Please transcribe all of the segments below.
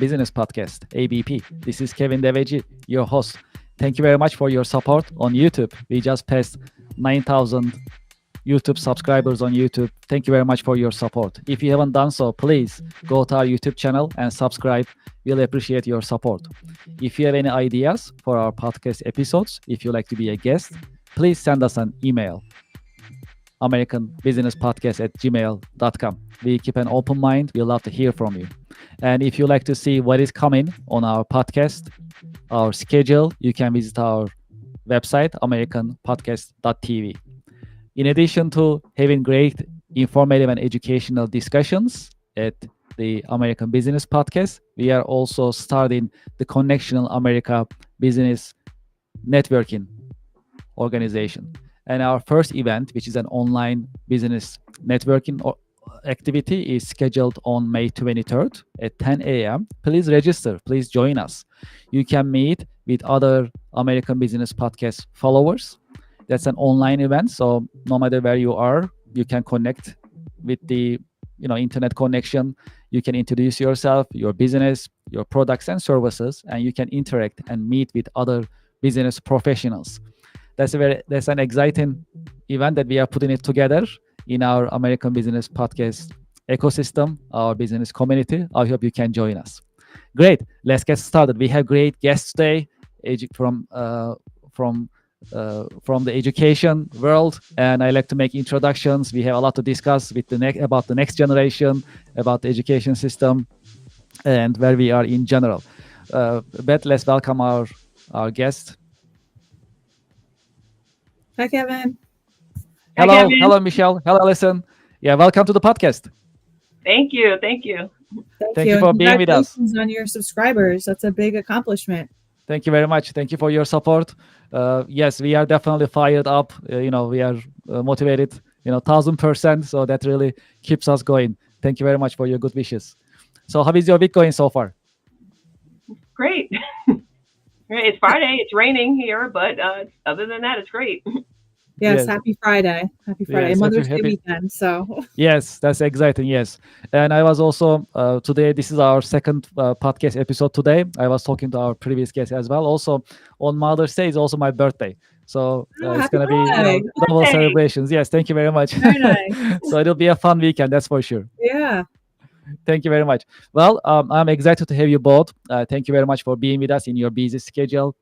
Business Podcast, ABP. This is Kevin Deveji, your host. Thank you very much for your support on YouTube. We just passed 9,000 YouTube subscribers on YouTube. Thank you very much for your support. If you haven't done so, please go to our YouTube channel and subscribe. We'll appreciate your support. If you have any ideas for our podcast episodes, if you'd like to be a guest, please send us an email, americanbusinesspodcast@gmail.com. We keep an open mind. We love to hear from you. And if you like to see what is coming on our podcast, our schedule, you can visit our website, americanpodcast.tv. In addition to having great informative and educational discussions at the American Business Podcast, we are also starting the Connectional America Business Networking organization. And our first event, which is an online business networking activity, is scheduled on May 23rd at 10 a.m. Please register. Please join us. You can meet with other American Business Podcast followers. That's an online event, so no matter where you are, you can connect with the internet connection. You can introduce yourself, your business, your products and services, and you can interact and meet with other business professionals. That's an exciting event that we are putting it together in our American Business Podcast ecosystem, our business community. I hope you can join us. Great. Let's get started. We have great guests today from the education world, and I like to make introductions. We have a lot to discuss with about the next generation, about the education system, and where we are in general. Beth, let's welcome our guest. Hi, Kevin. Hello, Hi, Kevin. Hello, Michelle. Hello, Alison. Yeah, welcome to the podcast. Thank you. Thank you for being with us. Congratulations on your subscribers. That's a big accomplishment. Thank you very much. Thank you for your support. Yes, we are definitely fired up. We are motivated, 1,000%. So that really keeps us going. Thank you very much for your good wishes. So how is your week going so far? Great. It's Friday. It's raining here, but other than that, it's great. Yes, happy Friday. Happy Friday. Yes, Mother's Day weekend. So yes, that's exciting. Yes. And I was also today, this is our second podcast episode today. I was talking to our previous guest as well. Also on Mother's Day is also my birthday. So it's going to be double celebrations. Yes, thank you very much. Very nice. So it'll be a fun weekend, that's for sure. Yeah. Thank you very much. Well, I'm excited to have you both. Thank you very much for being with us in your busy schedule.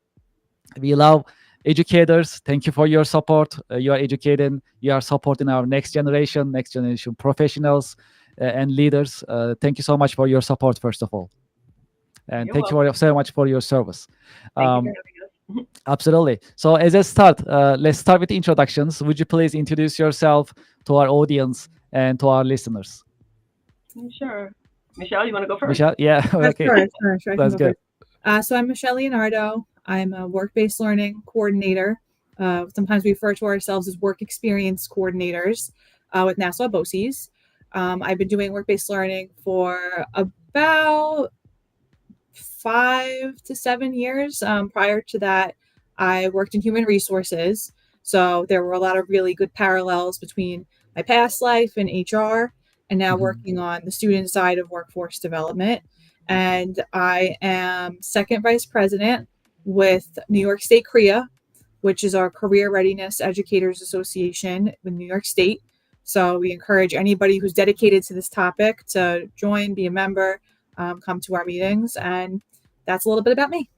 We love educators. Thank you for your support. You are educating, you are supporting our next generation professionals and leaders. Thank you so much for your support, first of all. And You're thank welcome. you so much for your service. Thank you for having us. Absolutely. So as a start, let's start with introductions. Would you please introduce yourself to our audience and to our listeners? Sure. Michelle, you want to go first? Michelle? Yeah. Okay. Sure. That's good. So I'm Michelle Leonardo. I'm a work-based learning coordinator. Sometimes we refer to ourselves as work experience coordinators with Nassau BOCES. I've been doing work-based learning for about 5 to 7 years. Prior to that, I worked in human resources. So there were a lot of really good parallels between my past life in HR and now working on the student side of workforce development. And I am second vice president with New York State CREA, which is our Career Readiness Educators Association in New York State. So we encourage anybody who's dedicated to this topic to join, be a member, come to our meetings. And that's a little bit about me.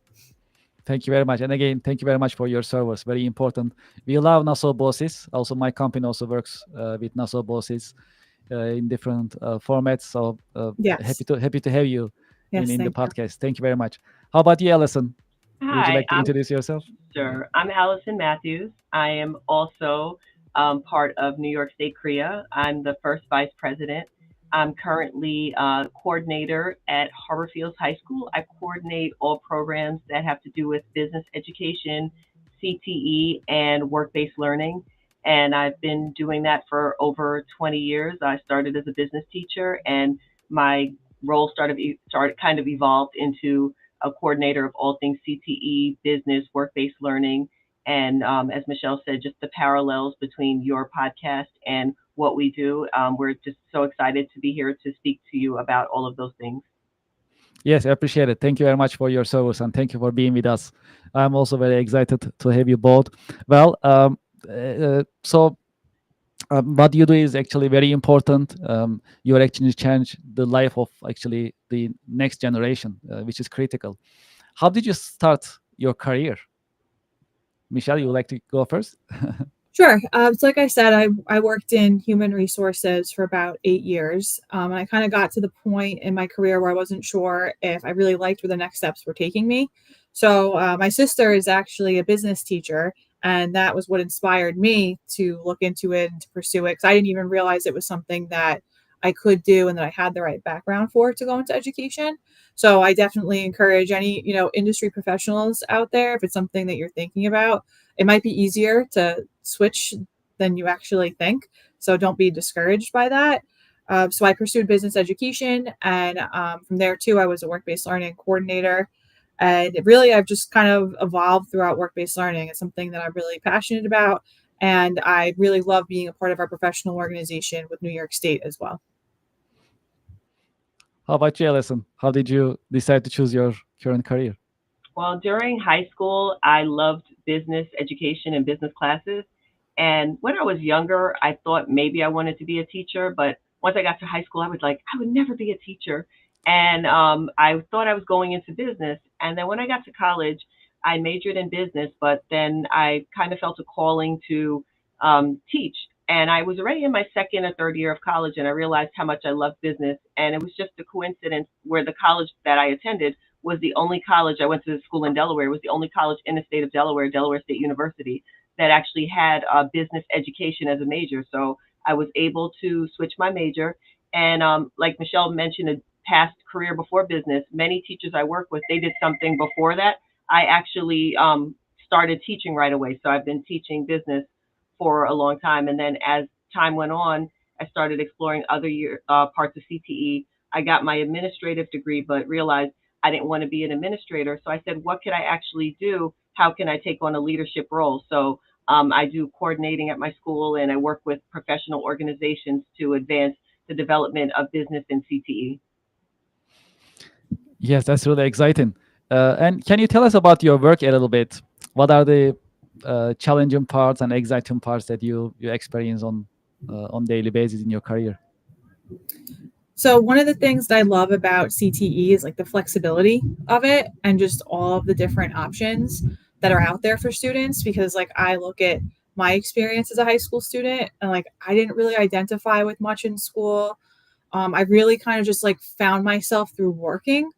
Thank you very much. And again, thank you very much for your service. Very important. We love Nassau BOCES. Also, my company also works with Nassau BOCES in different formats. So happy to have you in the podcast. Thank you very much. How about you, Alison? Hi, would you like to introduce yourself? Sure. I'm Allison Matthews. I am also part of New York State CREA. I'm the first vice president. I'm currently a coordinator at Harborfields High School. I coordinate all programs that have to do with business education, CTE, and work-based learning. And I've been doing that for over 20 years. I started as a business teacher, and my role started kind of evolved into a coordinator of all things CTE, business, work-based learning. And as Michelle said, just the parallels between your podcast and what we do. We're just so excited to be here to speak to you about all of those things. Yes, I appreciate it. Thank you very much for your service and thank you for being with us. I'm also very excited to have you both. Well, so what you do is actually very important. You actually change the life of actually the next generation, which is critical. How did you start your career? Michelle, you would like to go first? Sure. So, like I said, I worked in human resources for about 8 years. And I kind of got to the point in my career where I wasn't sure if I really liked where the next steps were taking me. So, my sister is actually a business teacher, and that was what inspired me to look into it and to pursue it because I didn't even realize it was something that I could do and that I had the right background for to go into education. So, I definitely encourage any industry professionals out there if it's something that you're thinking about. It might be easier to switch than you actually think. So don't be discouraged by that. So I pursued business education, and from there too, I was a work-based learning coordinator. And really, I've just kind of evolved throughout work-based learning. It's something that I'm really passionate about, and I really love being a part of our professional organization with New York State as well. How about you, Alison? How did you decide to choose your current career? Well, during high school, I loved business education and business classes. And when I was younger, I thought maybe I wanted to be a teacher. But once I got to high school, I was like, I would never be a teacher. And I thought I was going into business. And then when I got to college, I majored in business, but then I kind of felt a calling to teach. And I was already in my second or third year of college, and I realized how much I loved business. And it was just a coincidence where the college that I attended was the only college. I went to school in Delaware. It was the only college in the state of Delaware, Delaware State University, that actually had business education as a major. So I was able to switch my major. And like Michelle mentioned, a past career before business, many teachers I work with, they did something before that. I actually started teaching right away. So I've been teaching business for a long time. And then as time went on, I started exploring other parts of CTE. I got my administrative degree, but realized I didn't want to be an administrator. So I said, what could I actually do? How can I take on a leadership role? So I do coordinating at my school, and I work with professional organizations to advance the development of business in CTE. Yes, that's really exciting. And can you tell us about your work a little bit? What are the challenging parts and exciting parts that you experience on daily basis in your career? So one of the things that I love about CTE is like the flexibility of it and just all of the different options that are out there for students because like I look at my experience as a high school student and like I didn't really identify with much in school. I really kind of just like found myself through working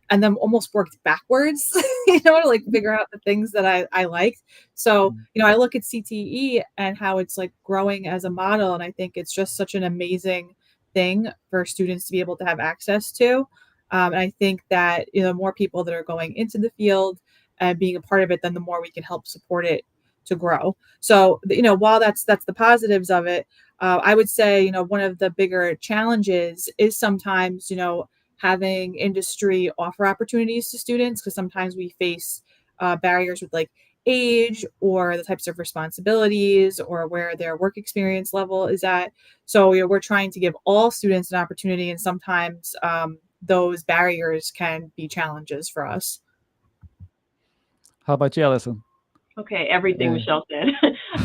and then almost worked backwards, to like figure out the things that I liked. So, Mm. I look at CTE and how it's like growing as a model. And I think it's just such an amazing thing for students to be able to have access to. And I think that, more people that are going into the field and being a part of it, then the more we can help support it to grow. So, while that's the positives of it, I would say, one of the bigger challenges is sometimes, having industry offer opportunities to students because sometimes we face barriers with like age or the types of responsibilities or where their work experience level is at. So we're trying to give all students an opportunity, and sometimes those barriers can be challenges for us. How about you, Alison? Okay, everything Uh, Michelle said.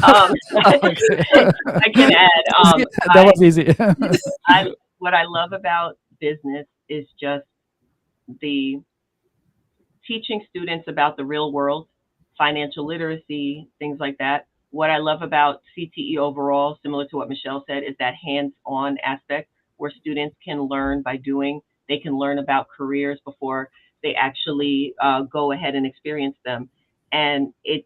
um, okay. I can add. See, that was easy. I what I love about business is just the teaching students about the real world, financial literacy, things like that. What I love about CTE overall, similar to what Michelle said, is that hands on aspect where students can learn by doing. They can learn about careers before they actually go ahead and experience them. And it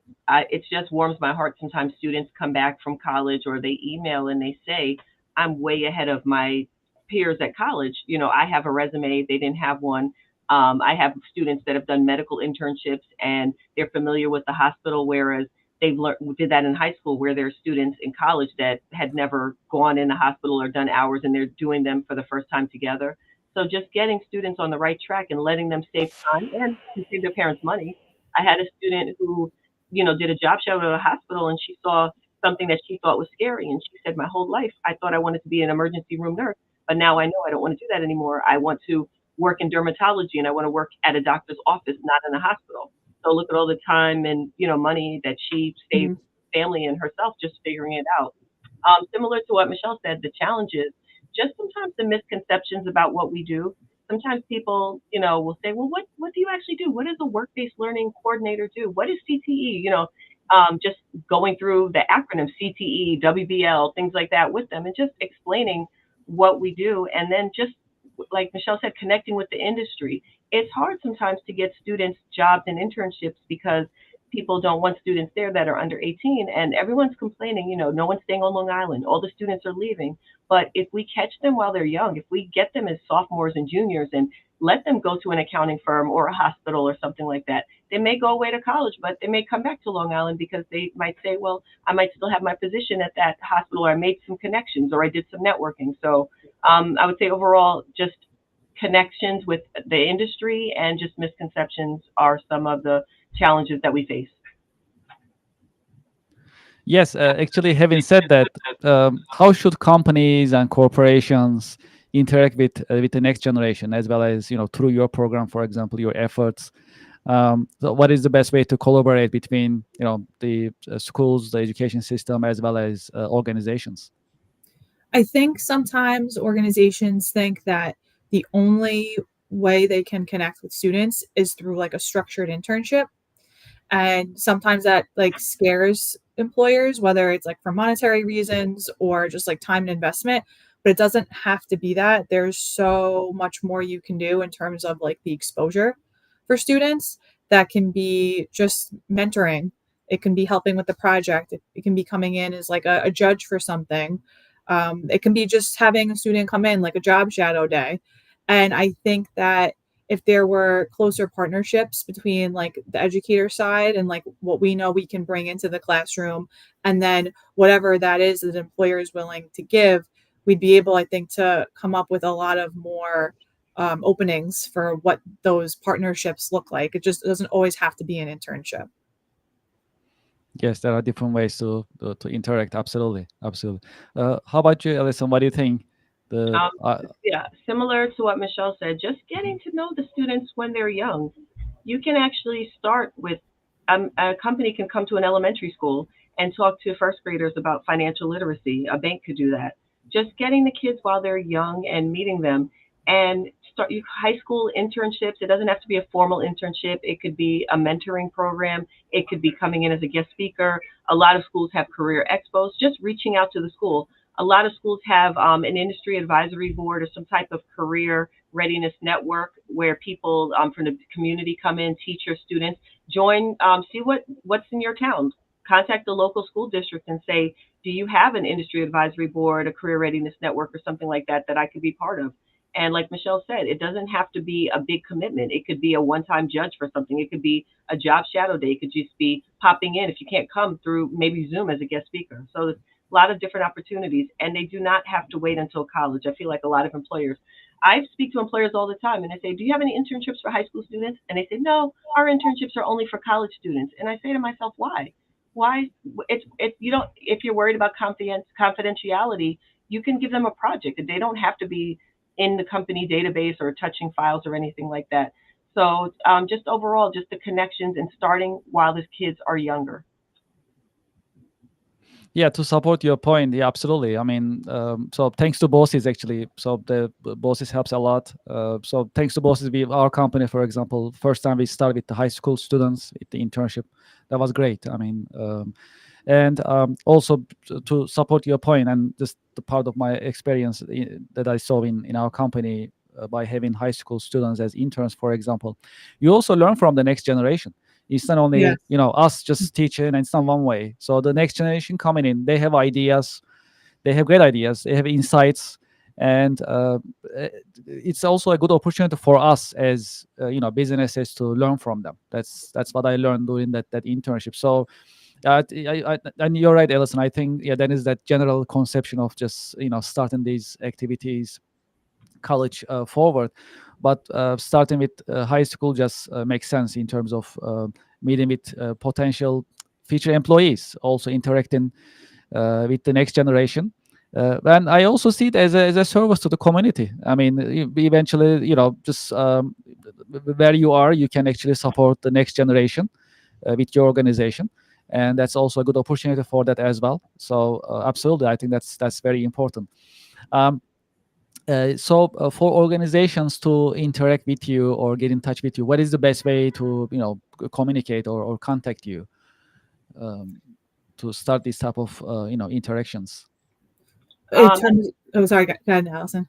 just warms my heart. Sometimes students come back from college or they email and they say, I'm way ahead of my peers at college. I have a resume, they didn't have one. I have students that have done medical internships and they're familiar with the hospital, whereas they've learned did that in high school, where there are students in college that had never gone in the hospital or done hours, and they're doing them for the first time together. So just getting students on the right track and letting them save time and to save their parents money. I had a student who, did a job shadow at a hospital, and she saw something that she thought was scary, and she said, "My whole life, I thought I wanted to be an emergency room nurse, but now I know I don't want to do that anymore. I want to work in dermatology and I want to work at a doctor's office, not in a hospital. So look at all the time and money that she saved Mhm. family and herself just figuring it out. Similar to what Michelle said, the challenge is just sometimes the misconceptions about what we do. Sometimes people, will say, well, what do you actually do? What does a work-based learning coordinator do? What is CTE? Just going through the acronym CTE, WBL, things like that with them and just explaining what we do. And then just like Michelle said, connecting with the industry. It's hard sometimes to get students jobs and internships because people don't want students there that are under 18 and everyone's complaining, no one's staying on Long Island, all the students are leaving. But if we catch them while they're young, if we get them as sophomores and juniors and let them go to an accounting firm or a hospital or something like that, they may go away to college, but they may come back to Long Island because they might say, well, I might still have my position at that hospital, or I made some connections, or I did some networking. So I would say overall, just connections with the industry and just misconceptions are some of the challenges that we face. Yes, actually, having said that, how should companies and corporations interact with the next generation, as well as through your program, for example, your efforts? So what is the best way to collaborate between the schools, the education system, as well as organizations? I think sometimes organizations think that the only way they can connect with students is through like a structured internship. And sometimes that like scares employers, whether it's like for monetary reasons or just like time and investment, but it doesn't have to be that. There's so much more you can do in terms of like the exposure for students that can be just mentoring. It can be helping with the project. It can be coming in as like a judge for something. It can be just having a student come in like a job shadow day. And I think that if there were closer partnerships between like the educator side and like what we know we can bring into the classroom and then whatever that is that the employer is willing to give, we'd be able, I think, to come up with a lot of more openings for what those partnerships look like. It just doesn't always have to be an internship. Yes, there are different ways to interact. Absolutely, absolutely. How about you, Alison? What do you think? The Um, yeah, similar to what Michelle said, just getting to know the students when they're young. You can actually start with a company can come to an elementary school and talk to first graders about financial literacy. A bank could do that. Just getting the kids while they're young and meeting them and start high school internships. It doesn't have to be a formal internship. It could be a mentoring program. It could be coming in as a guest speaker. A lot of schools have career expos. Just reaching out to the school. A lot of schools have an industry advisory board or some type of career readiness network where people from the community come in, teachers, students, join, see what's in your town. Contact the local school district and say, do you have an industry advisory board, a career readiness network, or something like that that I could be part of? And like Michelle said, it doesn't have to be a big commitment. It could be a one-time judge for something. It could be a job shadow day. It could just be popping in if you can't come through maybe Zoom as a guest speaker. So a lot of different opportunities, and they do not have to wait until college. I feel like a lot of employers, I speak to employers all the time and I say, do you have any internships for high school students? And they say, no, our internships are only for college students. And I say to myself, why? Why? It's you don't, if you're worried about confidentiality, you can give them a project. They don't have to be in the company database or touching files or anything like that. So just overall, just the connections and starting while the kids are younger. Yeah, to support your point, yeah, absolutely. I mean, so thanks to bosses actually. So the bosses helps a lot. So thanks to bosses, our company, for example, first time we started with the high school students with the internship, that was great. I mean, and also to support your point, and just the part of my experience that I saw in our company by having high school students as interns, for example, you also learn from the next generation. It's not only Yes. us just teaching, and it's not one way. So the next generation coming in, they have ideas, they have great ideas, they have insights, and it's also a good opportunity for us as businesses to learn from them. That's what I learned during that internship. So and you're right, Alison. I think that is that general conception of just starting these activities college forward, but starting with high school just makes sense in terms of meeting with potential future employees, also interacting with the next generation. And I also see it as a service to the community. I mean, eventually, just where you are, you can actually support the next generation with your organization, and that's also a good opportunity for that as well. So absolutely, I think that's very important. Um, so for organizations to interact with you or get in touch with you, what is the best way to communicate or contact you um, to start this type of interactions? It's Um, oh, sorry, go ahead, Allison.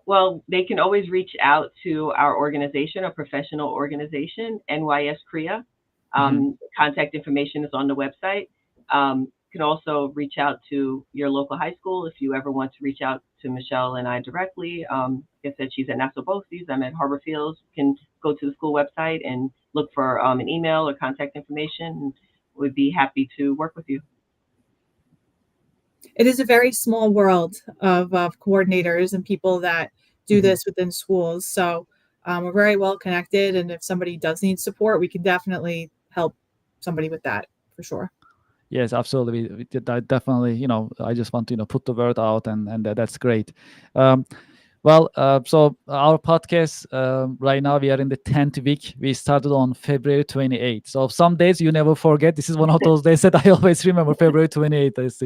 well, they can always reach out to our organization, a professional organization, NYS Korea. Hmm. Contact information is on the website. You can also reach out to your local high school if you ever want to reach out to Michelle and I directly. Like I said, she's at Nassau Boasties. I'm at Harbor Fields. You can go to the school website and look for an email or contact information. And we'd be happy to work with you. It is a very small world of coordinators and people that do Hmm. this within schools. So we're very well connected. And if somebody does need support, we can definitely help somebody with that for sure. Yes, absolutely. Definitely, I just want to, put the word out, and that's great. Um, well, so our podcast right now we are in the 10th week. We started on February 28th. So some days you never forget. This is one of those days that I always remember. February 28th is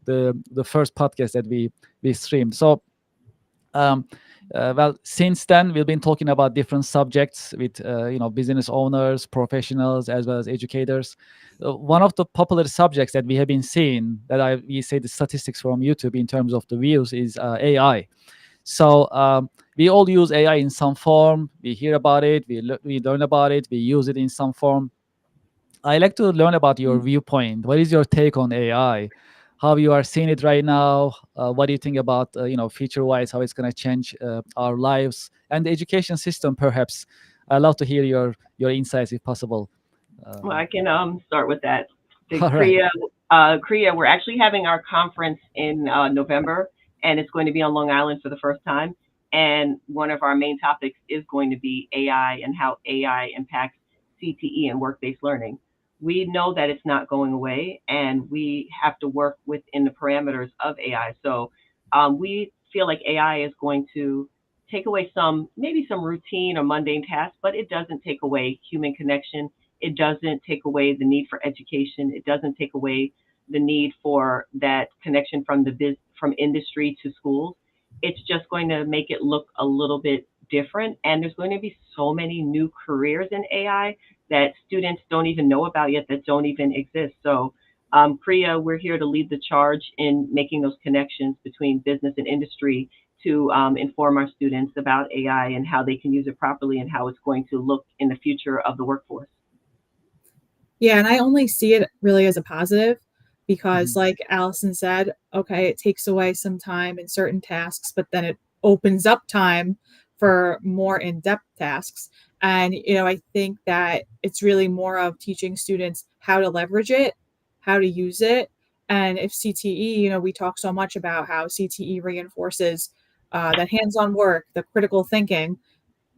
the first podcast that we streamed. So um, well, since then we've been talking about different subjects with business owners, professionals, as well as educators. One of the popular subjects that we have been seeing that we say the statistics from YouTube in terms of the views is AI. So we all use AI in some form. We hear about it, we learn about it, we use it in some form. I like to learn about your viewpoint. What is your take on AI? How you are seeing it right now? What do you think about future-wise? How it's going to change our lives and the education system? Perhaps I'd love to hear your insights if possible. Well, Um, I can start with that. The all right. Korea, we're actually having our conference in November, and it's going to be on Long Island for the first time. And one of our main topics is going to be AI and how AI impacts CTE and work-based learning. We know that it's not going away, and we have to work within the parameters of AI. So we feel like AI is going to take away maybe some routine or mundane tasks, but it doesn't take away human connection. It doesn't take away the need for education. It doesn't take away the need for that connection from from industry to schools. It's just going to make it look a little bit different. And there's going to be so many new careers in AI that students don't even know about yet, that don't even exist. So, Korea, we're here to lead the charge in making those connections between business and industry to inform our students about AI and how they can use it properly and how it's going to look in the future of the workforce. Yeah, and I only see it really as a positive because, Mhm. like Allison said, okay, it takes away some time in certain tasks, but then it opens up time for more in depth tasks. And, I think that it's really more of teaching students how to leverage it, how to use it. And if CTE, we talk so much about how CTE reinforces that hands on work, the critical thinking.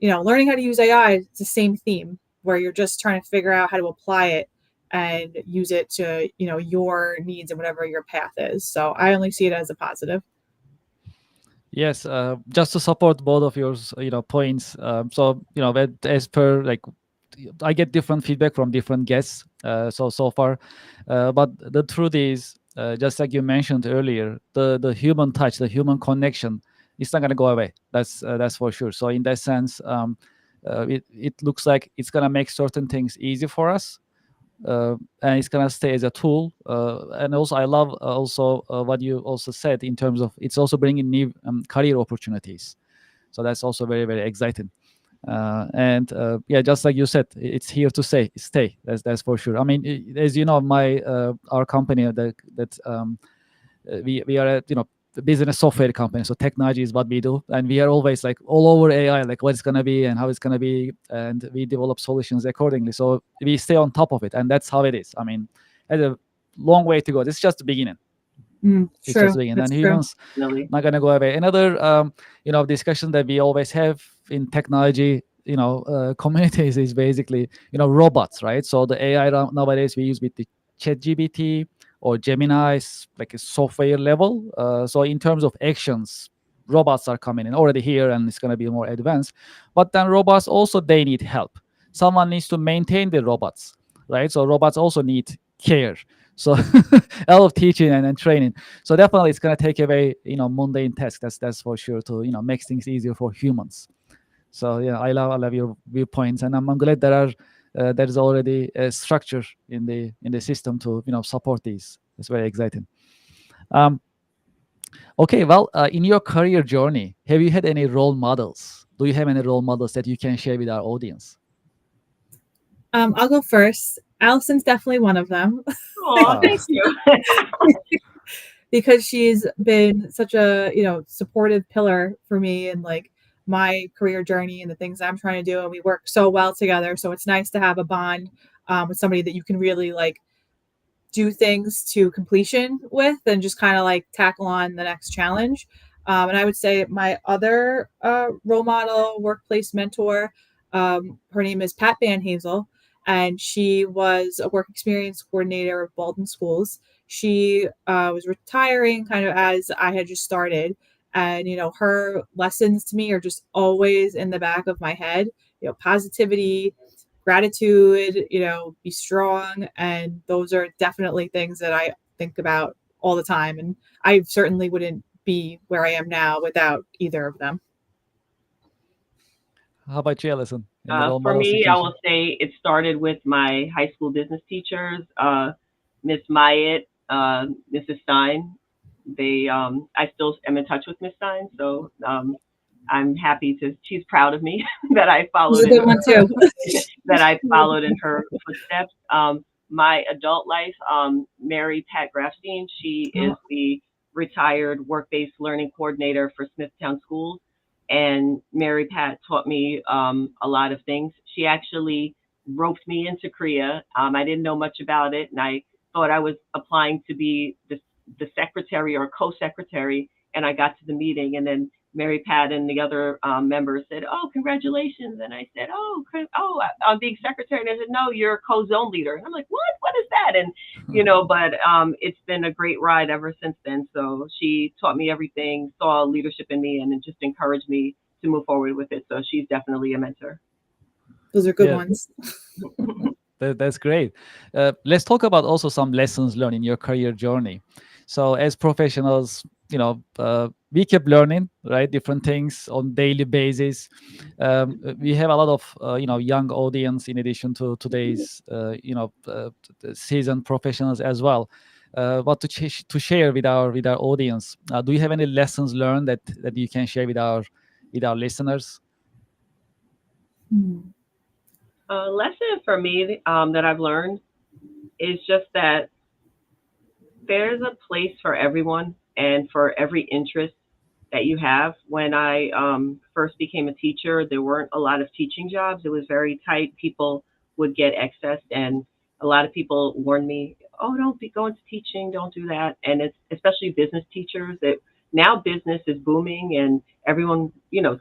Learning how to use AI is the same theme where you're just trying to figure out how to apply it and use it to, your needs and whatever your path is. So I only see it as a positive. Yes, just to support both of your points. So as per like I get different feedback from different guests. So far, but the truth is, just like you mentioned earlier, the human touch, the human connection, it's not gonna go away. That's for sure. So in that sense, it looks like it's gonna make certain things easy for us, and it's gonna stay as a tool. And also, I love also what you also said in terms of it's also bringing new career opportunities. So that's also very very exciting. And yeah, just like you said, it's here to stay. That's for sure. I mean, as you know, my our company we are a the business software company, so technology is what we do, and we are always like all over AI, like what it's going to be and how it's going to be, and we develop solutions accordingly, so we stay on top of it, and that's how it is. I mean, it's a long way to go. This is just the beginning. It's just True. the beginning, and That's true. humans Definitely. not going to go away. Another discussion that we always have in technology communities is basically robots, right? So the AI nowadays we use with the ChatGPT or Gemini is like a software level. So in terms of actions, robots are coming in already here, and it's going to be more advanced. But then robots also, they need help. Someone needs to maintain the robots, right? So robots also need care. So a lot of teaching and training. So definitely it's going to take away mundane tasks. That's for sure, to make things easier for humans. So yeah, I love your viewpoints, and I'm glad there is already a structure in the system to support these. It's very exciting. Um, okay, well, in your career journey, have you had any role models? Do you have any role models that you can share with our audience? I'll go first. Allison's definitely one of them. Oh, thank you. Because she's been such a supportive pillar for me and like my career journey and the things I'm trying to do, and we work so well together, so it's nice to have a bond with somebody that you can really like do things to completion with and just kind of like tackle on the next challenge. And I would say my other role model, workplace mentor, her name is Pat Van Hazel, and she was a work experience coordinator of Baldwin Schools. She was retiring kind of as I had just started. And, her lessons to me are just always in the back of my head, positivity, gratitude, be strong. And those are definitely things that I think about all the time. And I certainly wouldn't be where I am now without either of them. How about you, Alison? Any role For models you me, can I share? will say it started with my high school business teachers, Miss Myatt, Mrs. Stein. I still am in touch with Miss Stein, so I'm happy to. She's proud of me that I She's followed a in good one too. that I followed in her footsteps. My adult life, Mary Pat Grafstein. She is the retired work-based learning coordinator for Smithtown Schools, and Mary Pat taught me a lot of things. She actually roped me into Korea. I didn't know much about it, and I thought I was applying to be the secretary or co-secretary, and I got to the meeting, and then Mary Pat and the other members said, "Oh, congratulations!" And I said, "Oh, I'm being secretary." And they said, "No, you're co-zone leader." And I'm like, "What? What is that?" And but it's been a great ride ever since then. So she taught me everything, saw leadership in me, and it just encouraged me to move forward with it. So she's definitely a mentor. Those are good Yeah, ones. that's great. Let's talk about also some lessons learned in your career journey. So, as professionals, we keep learning, right? Different things on daily basis. We have a lot of young audience in addition to today's seasoned professionals as well. What to share with our audience? Do you have any lessons learned that you can share with our listeners? Hmm. A lesson for me that I've learned is just that there's a place for everyone and for every interest that you have. When I first became a teacher, there weren't a lot of teaching jobs. It was very tight. People would get excess, and a lot of people warned me, "Oh, don't be going to teaching. Don't do that." And it's especially business teachers that now business is booming, and everyone,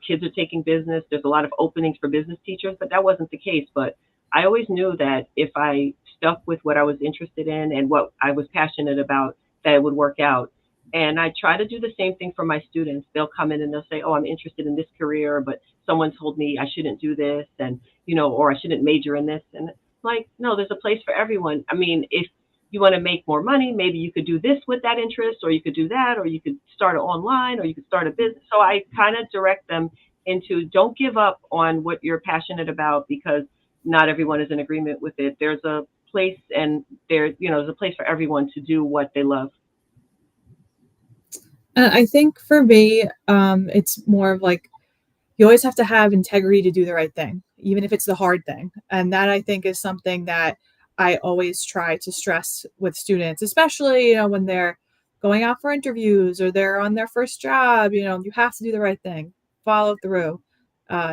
kids are taking business. There's a lot of openings for business teachers, but that wasn't the case. But I always knew that if I stuck with what I was interested in and what I was passionate about, that it would work out. And I try to do the same thing for my students. They'll come in and they'll say, "Oh, I'm interested in this career, but someone told me I shouldn't do this, and or I shouldn't major in this." And like, no, there's a place for everyone. I mean, if you want to make more money, maybe you could do this with that interest, or you could do that, or you could start it online, or you could start a business. So I kind of direct them into, don't give up on what you're passionate about, because not everyone is in agreement with it. There's a place, and there's a place for everyone to do what they love. I think for me, it's more of like you always have to have integrity to do the right thing, even if it's the hard thing. And that I think is something that I always try to stress with students, especially, when they're going out for interviews or they're on their first job. You have to do the right thing, follow through,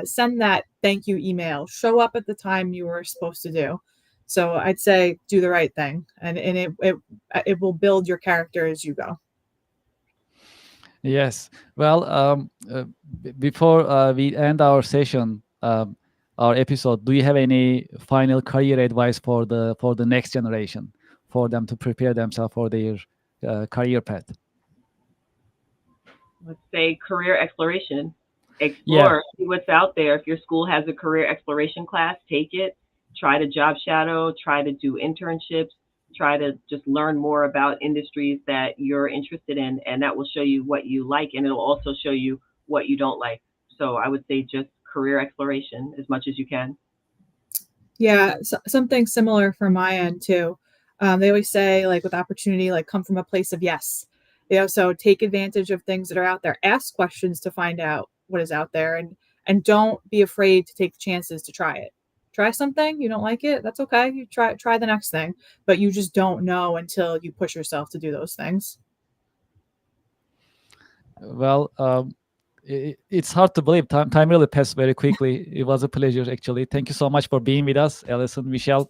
send that thank you email, show up at the time you were supposed to do. So I'd say do the right thing, and it will build your character as you go. Yes. Well, before we end our session, our episode, do you have any final career advice for the next generation, for them to prepare themselves for their career path? Let's say career exploration. Yeah. Explore, see what's out there. If your school has a career exploration class, take it. Try to job shadow, try to do internships, try to just learn more about industries that you're interested in, and that will show you what you like, and it'll also show you what you don't like. So I would say just career exploration as much as you can. Yeah, something similar from my end too. They always say, like, with opportunity, like, come from a place of yes. So take advantage of things that are out there. Ask questions to find out what is out there, and don't be afraid to take chances to try it. Try something, you don't like it, that's okay. You try the next thing, but you just don't know until you push yourself to do those things. Well, it's hard to believe. Time really passed very quickly. It was a pleasure, actually. Thank you so much for being with us, Alison, Michelle.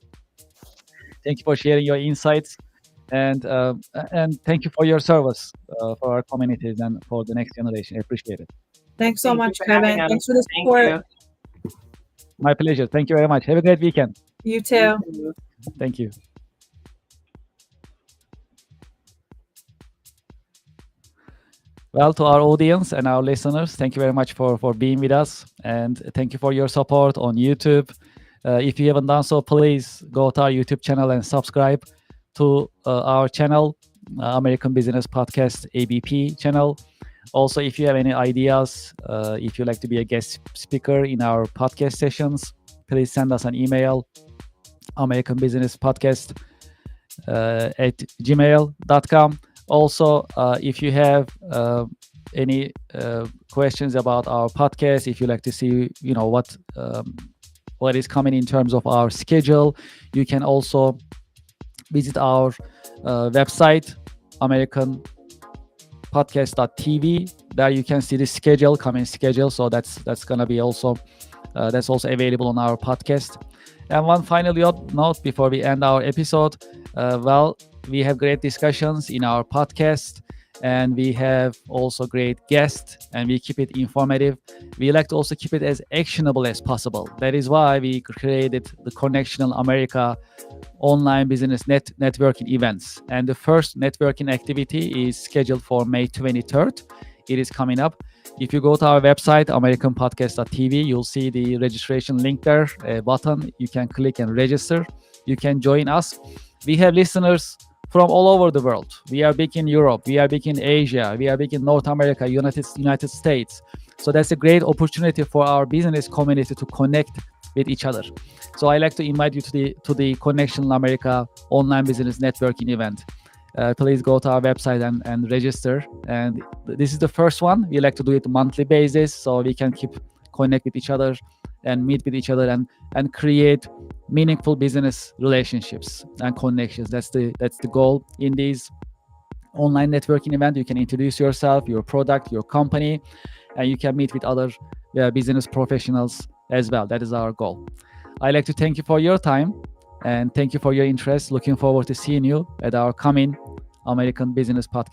Thank you for sharing your insights, and thank you for your service for our communities and for the next generation. I appreciate it. Thanks so Thank you much, for having Kevin. us. Thanks for the Thank support. you. My pleasure. Thank you very much. Have a great weekend. You too. Thank you. Well, to our audience and our listeners, thank you very much for being with us, and thank you for your support on YouTube. If you haven't done so, please go to our YouTube channel and subscribe to our channel, American Business Podcast ABP channel. Also, if you have any ideas, if you'd like to be a guest speaker in our podcast sessions, please send us an email, americanbusinesspodcast at gmail.com. Also, if you have any questions about our podcast, if you'd like to see, what is coming in terms of our schedule, you can also visit our website, americanpodcast.tv. There you can see the schedule, coming schedule. So that's gonna be also that's also available on our podcast. And one final note before we end our episode. We have great discussions in our podcast, and we have also great guests, and we keep it informative. We like to also keep it as actionable as possible. That is why we created the Connectional America online business networking events. And the first networking activity is scheduled for May 23rd. It is coming up. If you go to our website, americanpodcast.tv, you'll see the registration link there, a button. You can click and register. You can join us. We have listeners from all over the world. We are big in Europe. We are big in Asia. We are big in North America, United States. So that's a great opportunity for our business community to connect with each other. So I like to invite you to the Connection America online business networking event. Please go to our website and register. And this is the first one. We like to do it monthly basis, so we can keep connect with each other and meet with each other and create meaningful business relationships and connections. That's the goal in these online networking event. You can introduce yourself, your product, your company, and you can meet with other business professionals as well. That is our goal. I'd like to thank you for your time and thank you for your interest. Looking forward to seeing you at our coming American Business Podcast.